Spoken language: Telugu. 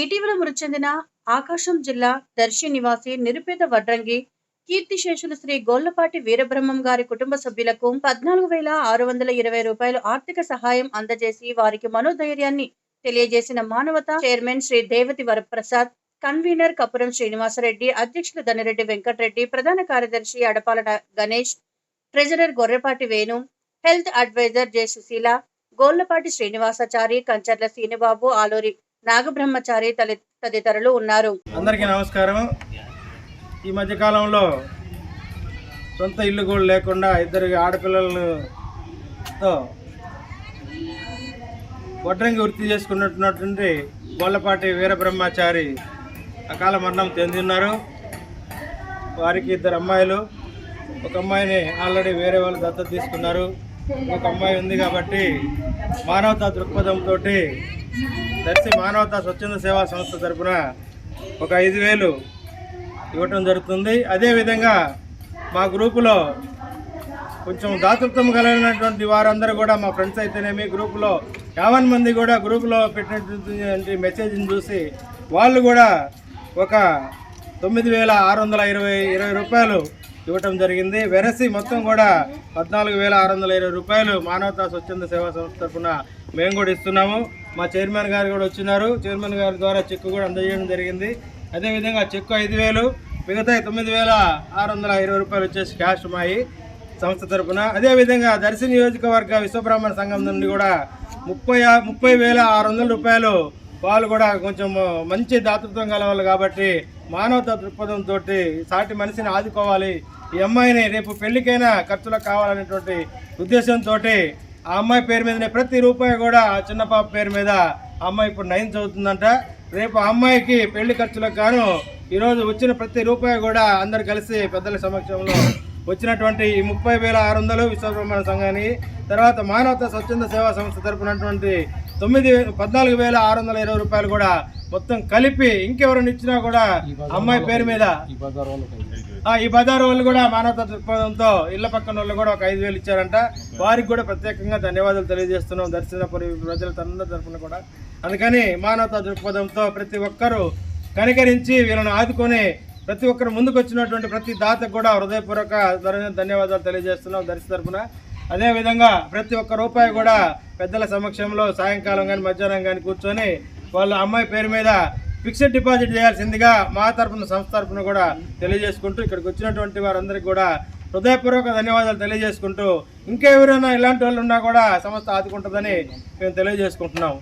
ఇటీవల మృతి చెందిన ఆకాశం జిల్లా దర్శి నివాసి నిరుపేద వడ్రంగి కీర్తిశేషులు శ్రీ గోళ్లపాటి వీరబ్రహ్మం గారి కుటుంబ సభ్యులకు 14,620 రూపాయలు ఆర్థిక సహాయం అందజేసి వారికి మనోధైర్యాన్ని తెలియజేసిన మానవతా చైర్మన్ శ్రీ దేవతి వరప్రసాద్, కన్వీనర్ కపురం శ్రీనివాసరెడ్డి, అధ్యక్షులు ధనిరెడ్డి వెంకటరెడ్డి, ప్రధాన కార్యదర్శి Adapala Ganesh, treasurer Gorrepati Venu, health advisor J Sushila, Gollapati Srinivasachari, Kancharla Seenibabu, Aluri Nagabrahmachari తదితరులు ఉన్నారు. అందరికీ నమస్కారం. ఈ మధ్య కాలంలో సొంత ఇల్లు కూడా లేకుండా ఇద్దరు ఆడపిల్లలతో వడ్రంగి వృత్తి చేసుకున్నటువంటి గోళ్లపాటి వీరబ్రహ్మచారి అకాల మరణం చెందిన్నారు. వారికి ఇద్దరు అమ్మాయిలు, ఒక అమ్మాయిని ఆల్రెడీ వేరే వాళ్ళు దత్తత తీసుకున్నారు. ఒక అమ్మాయి ఉంది కాబట్టి మానవతా దృక్పథంతో దర్శి మానవతా స్వచ్ఛంద సేవా సంస్థ తరఫున ఒక 5,000 ఇవ్వటం జరుగుతుంది. అదేవిధంగా మా గ్రూపులో కొంచెం దాతృత్వం కలిగినటువంటి వారందరూ కూడా, మా ఫ్రెండ్స్ అయితేనేమి, గ్రూపులో 50 మంది కూడా గ్రూపులో పెట్టినటువంటి మెసేజ్ని చూసి వాళ్ళు కూడా ఒక 9,620 రూపాయలు ఇవ్వటం జరిగింది. వెరసి మొత్తం కూడా 14,620 రూపాయలు మానవతా స్వచ్ఛంద సేవా సంస్థ తరఫున మేము కూడా ఇస్తున్నాము. మా చైర్మన్ గారు కూడా వచ్చినారు. చైర్మన్ గారి ద్వారా చెక్కు కూడా అందజేయడం జరిగింది. అదేవిధంగా చెక్కు 5,000, మిగతా 9,620 రూపాయలు వచ్చేసి క్యాష్ మాయి సంస్థ తరఫున. అదేవిధంగా దర్శి నియోజకవర్గ విశ్వబ్రాహ్మణ సంఘం నుండి కూడా 30,600 రూపాయలు వాళ్ళు కూడా కొంచెం మంచి దాతృత్వం కలవాలి కాబట్టి మానవతా దృక్పథంతో సాటి మనిషిని ఆదుకోవాలి, ఈ అమ్మాయిని రేపు పెళ్లికైనా ఖర్చులకు కావాలనేటువంటి ఉద్దేశంతో ఆ అమ్మాయి పేరు మీదనే ప్రతి రూపాయి కూడా ఆ చిన్న పాప పేరు మీద, ఆ అమ్మాయి ఇప్పుడు 9th చదువుతుందంట. రేపు ఆ అమ్మాయికి పెళ్లి ఖర్చులకు గాను ఈరోజు వచ్చిన ప్రతి రూపాయి కూడా అందరు కలిసి పెద్దల సమక్షంలో వచ్చినటువంటి ఈ 30,600 విశ్వబ్రహ్మణ సంఘానికి, తర్వాత మానవతా స్వచ్ఛంద సేవా సంస్థ తరపునటువంటి 14,620 రూపాయలు కూడా మొత్తం కలిపి ఇంకెవరైనా ఇచ్చినా కూడా అమ్మాయి పేరు మీద ఈ బజారు వాళ్ళు కూడా మానవతా దృక్పథంతో ఇళ్ల పక్కన వాళ్ళు కూడా ఒక 5,000 ఇచ్చారంట. వారికి కూడా ప్రత్యేకంగా ధన్యవాదాలు తెలియజేస్తున్నాం దర్శనపురి ప్రజలందరి తరఫున కూడా. అందుకని మానవతా దృక్పథంతో ప్రతి ఒక్కరూ కనికరించి వీళ్ళని ఆదుకొని ప్రతి ఒక్కరు ముందుకు వచ్చినటువంటి ప్రతి దాతకు కూడా హృదయపూర్వక ధన్యవాదాలు తెలియజేస్తున్నాం దర్శి తరఫున. అదేవిధంగా ప్రతి ఒక్క రూపాయి కూడా పెద్దల సమక్షంలో సాయంకాలం కానీ మధ్యాహ్నం కానీ కూర్చొని వాళ్ళ అమ్మాయి పేరు మీద ఫిక్స్డ్ డిపాజిట్ చేయాల్సిందిగా మా తరఫున సంస్థ తరఫున కూడా తెలియజేసుకుంటూ, ఇక్కడికి వచ్చినటువంటి వారందరికీ కూడా హృదయపూర్వక ధన్యవాదాలు తెలియజేసుకుంటూ, ఇంకెవరైనా ఇలాంటి వాళ్ళు ఉన్నా కూడా సంస్థ ఆదుకుంటుందని మేము తెలియజేసుకుంటున్నాం.